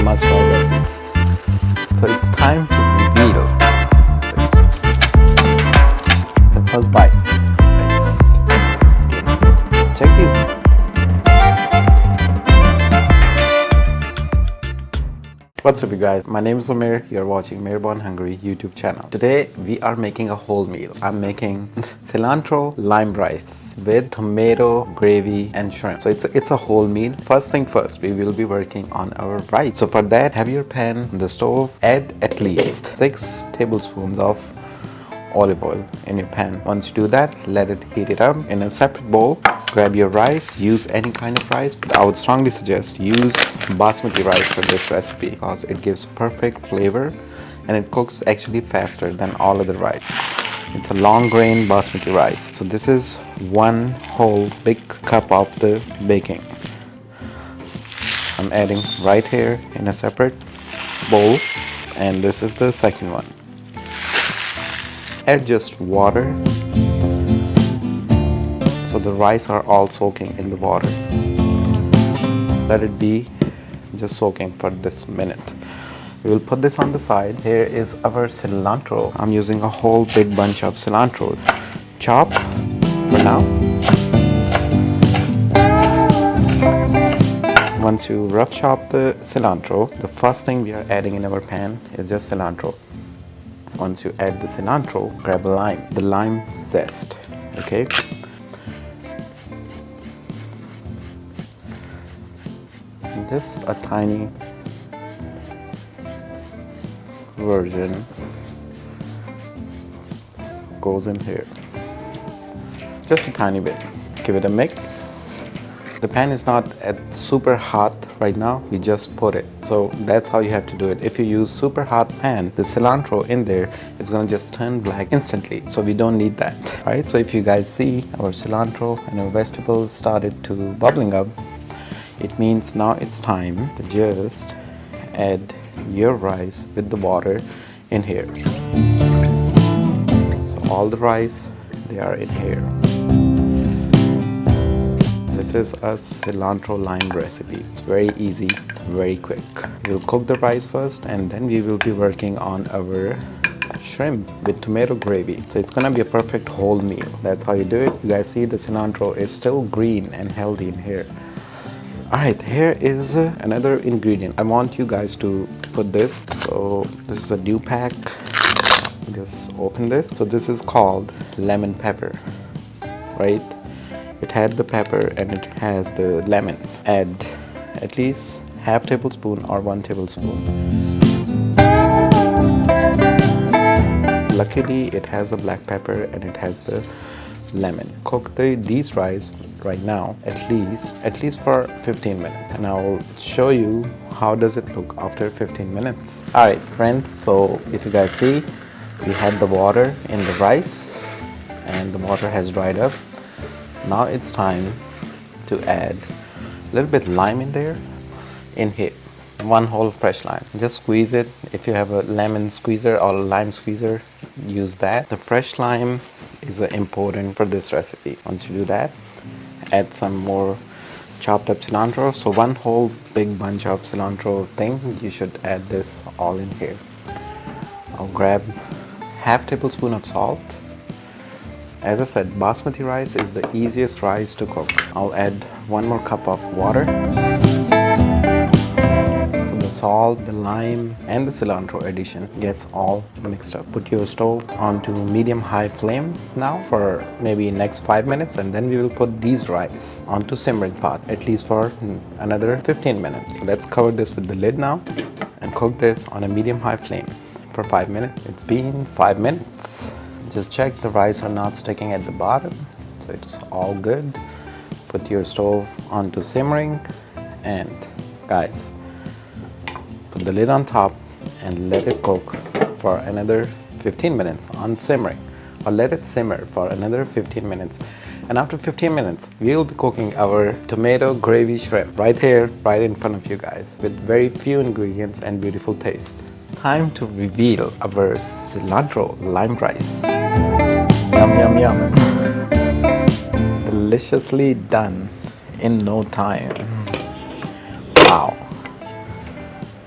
must try this. So it's time to reveal the first bite. Nice. Check these. What's up you guys, my name is Mair, you're watching Mairbornhungry YouTube channel. Today we are making a whole meal. I'm making cilantro lime rice with tomato, gravy and shrimp. So it's a whole meal. First thing first, we will be working on our rice. So for that, have your pan on the stove, add at least 6 tablespoons of olive oil in your pan. Once you do that, let it heat it up. In a separate bowl, grab your rice. Use any kind of rice, but I would strongly suggest use Basmati rice for this recipe because it gives perfect flavor and it cooks actually faster than all other rice. It's a long grain Basmati rice. So this is one whole big cup of the baking. I'm adding right here in a separate bowl, and this is the second one. Add just water so the rice are all soaking in the water. Let it be just soaking for this minute. We will put this on the side. Here is our cilantro. I'm using a whole big bunch of cilantro. Chop for now. Once you rough chop the cilantro, the first thing we are adding in our pan is just cilantro. Once you add the cilantro, grab a lime, the lime zest, okay? Just a tiny version goes in here. Just a tiny bit. Give it a mix. The pan is not super hot right now, we just put it. So that's how you have to do it. If you use super hot pan, the cilantro in there is gonna just turn black instantly. So we don't need that. Alright, so if you guys see our cilantro and our vegetables started to bubbling up, it means now it's time to just add your rice with the water in here. So all the rice, they are in here. This is a cilantro lime recipe. It's very easy, very quick. We'll cook the rice first and then we will be working on our shrimp with tomato gravy. So it's gonna be a perfect whole meal. That's how you do it. You guys see the cilantro is still green and healthy in here. Alright, here is another ingredient. I want you guys to put this. So this is a new pack. Just open this. So this is called lemon pepper, right? It had the pepper and it has the lemon. Add at least half tablespoon or 1 tablespoon. Luckily, it has the black pepper and it has the lemon. Cook these rice right now at least for 15 minutes, and I will show you how does it look after 15 minutes. All right, friends. So if you guys see, we had the water in the rice, and the water has dried up. Now it's time to add a little bit lime in there, in here. One whole fresh lime. Just squeeze it. If you have a lemon squeezer or a lime squeezer, use that. The fresh lime is important for this recipe. Once you do that, add some more chopped up cilantro. So one whole big bunch of cilantro thing, you should add this all in here. I'll grab half tablespoon of salt. As I said, basmati rice is the easiest rice to cook. I'll add 1 more cup of water. So the salt, the lime and the cilantro addition gets all mixed up. Put your stove onto medium-high flame now for maybe next 5 minutes, and then we will put these rice onto simmering pot at least for another 15 minutes. So let's cover this with the lid now and cook this on a medium-high flame for 5 minutes. It's been 5 minutes. Just check the rice are not sticking at the bottom, so it's all good. Put your stove onto simmering, and guys, put the lid on top and let it cook for another 15 minutes on simmering, or let it simmer for another 15 minutes. And after 15 minutes, we will be cooking our tomato gravy shrimp right here, right in front of you guys, with very few ingredients and beautiful taste. Time to reveal our cilantro lime rice. Yum, yum, yum. Deliciously done in no time. Wow.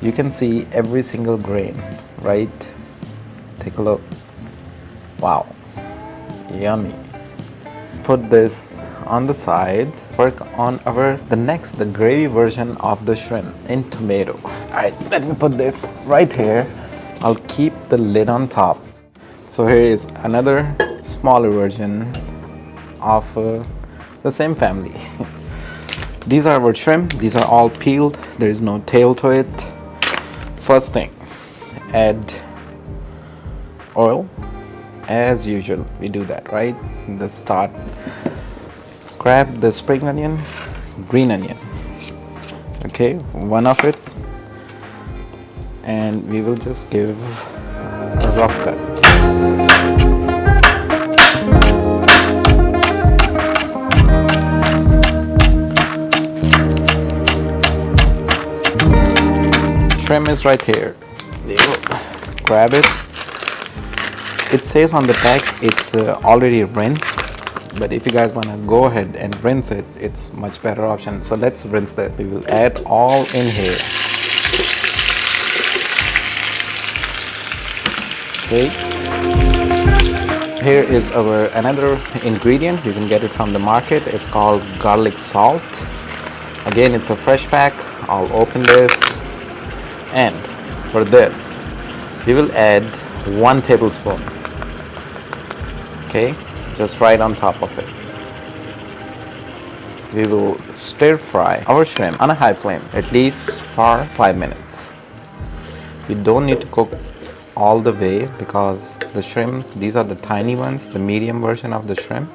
You can see every single grain, right? Take a look. Wow, yummy. Put this on the side. Work on the gravy version of the shrimp in tomato. Alright, let me put this right here. I'll keep the lid on top. So here is another smaller version of the same family. These are our shrimp. These are all peeled. There is no tail to it. First thing, add oil. As usual, we do that, right? In the start, grab the spring onion, green onion. Okay, one of it, and we will just give a rough cut. Shrimp is right here. Grab it. It says on the back it's already rinsed, but if you guys want to go ahead and rinse it, it's much better option. So let's rinse that. We will add all in here. Okay. Here is our another ingredient. You can get it from the market. It's called garlic salt. Again, it's a fresh pack. I'll open this, and for this we will add 1 tablespoon. Okay, just right on top of it. We will stir fry our shrimp on a high flame at least for 5 minutes. You don't need to cook all the way because the shrimp, these are the tiny ones, the medium version of the shrimp,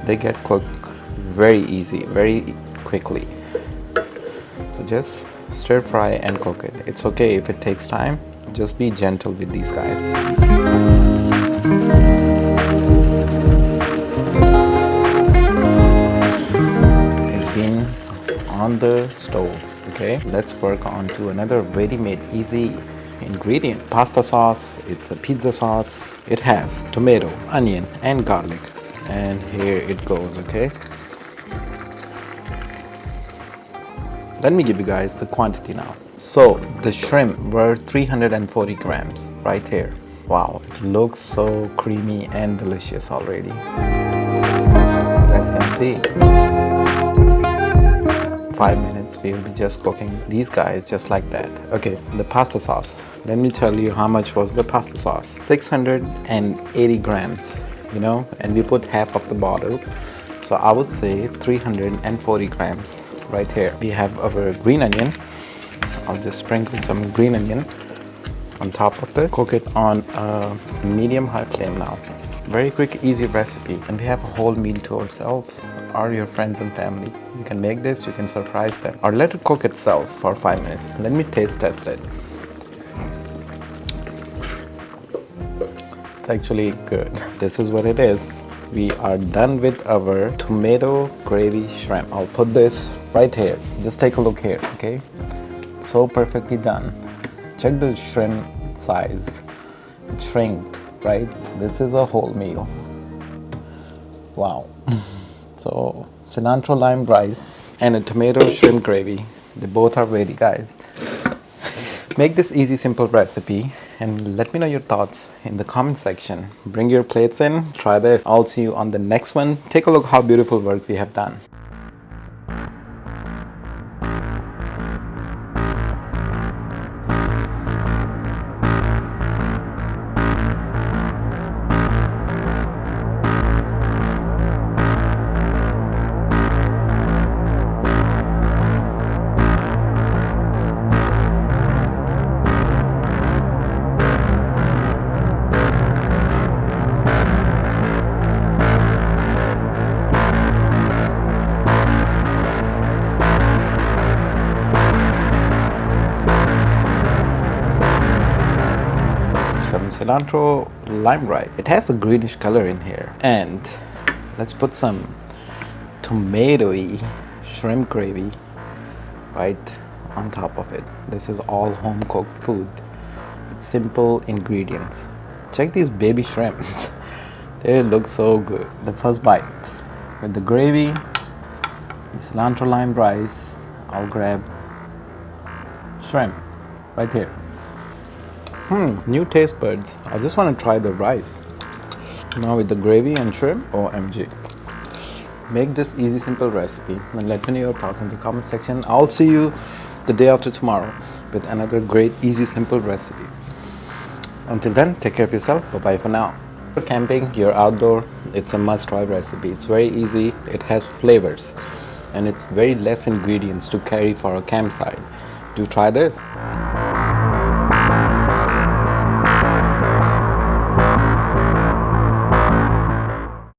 they get cooked very easy, very quickly. So just stir fry and cook it. It's okay if it takes time. Just be gentle with these guys. It's been on the stove. Okay, let's work on to another ready-made easy ingredient. Pasta sauce. It's a pizza sauce. It has tomato, onion, and garlic. And here it goes. Okay, let me give you guys the quantity now. So the shrimp were 340 grams right here. Wow, it looks so creamy and delicious already. You guys can see. 5 minutes we will be just cooking these guys just like that. Okay, the pasta sauce. Let me tell you how much was the pasta sauce. 680 grams, you know, and we put half of the bottle. So I would say 340 grams right here. We have our green onion. I'll just sprinkle some green onion on top of it. Cook it on a medium-high flame now. Very quick, easy recipe, and we have a whole meal to ourselves or your friends and family. You can make this, you can surprise them, or let it cook itself for 5 minutes. Let me taste test it. It's actually good. This is what it is. We are done with our tomato gravy shrimp. I'll put this right here. Just take a look here, okay? So perfectly done. Check the shrimp size. It shrinked, right? This is a whole meal. Wow. So cilantro lime rice and a tomato shrimp gravy. They both are ready, guys. Make this easy, simple recipe and let me know your thoughts in the comment section. Bring your plates in, try this. I'll see you on the next one. Take a look how beautiful work we have done. Some cilantro lime rice. It has a greenish color in here. And let's put some tomatoey shrimp gravy right on top of it. This is all home cooked food. It's simple ingredients. Check these baby shrimps. They look so good. The first bite with the gravy, the cilantro lime rice. I'll grab shrimp. right here. New taste buds. I just want to try the rice. Now with the gravy and shrimp, OMG. Make this easy, simple recipe and let me know your thoughts in the comment section. I'll see you the day after tomorrow with another great, easy, simple recipe. Until then, take care of yourself. Bye-bye for now. For camping, you're outdoor, it's a must-try recipe. It's very easy, it has flavors, and it's very less ingredients to carry for a campsite. Do try this.